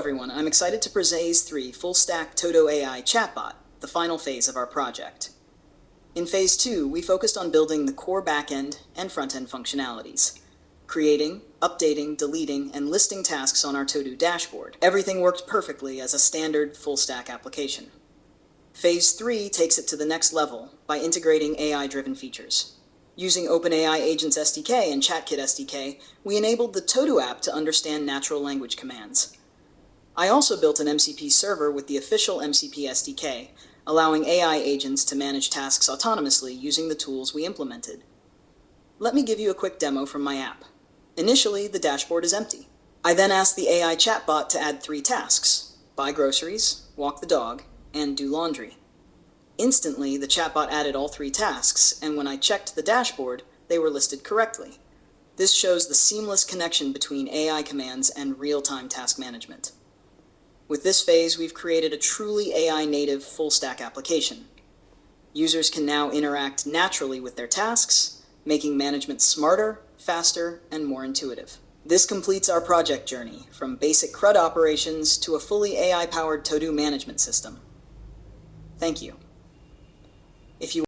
everyone, I'm excited to present Phase 3 full-stack Todo AI chatbot, the final phase of our project. In Phase 2, we focused on building the core backend and front-end functionalities, creating, updating, deleting, and listing tasks on our Todo dashboard. Everything worked perfectly as a standard full-stack application. Phase 3 takes it to the next level by integrating AI-driven features. Using OpenAI Agents SDK and ChatKit SDK, we enabled the Todo app to understand natural language commands. I also built an MCP server with the official MCP SDK, allowing AI agents to manage tasks autonomously using the tools we implemented. Let me give you a quick demo from my app. Initially, the dashboard is empty. I then asked the AI chatbot to add 3 tasks: buy groceries, walk the dog, and do laundry. Instantly, the chatbot added all 3 tasks, and when I checked the dashboard, they were listed correctly. This shows the seamless connection between AI commands and real-time task management. With this phase, we've created a truly AI-native full-stack application. Users can now interact naturally with their tasks, making management smarter, faster, and more intuitive. This completes our project journey, from basic CRUD operations to a fully AI-powered Todo management system. Thank you. If you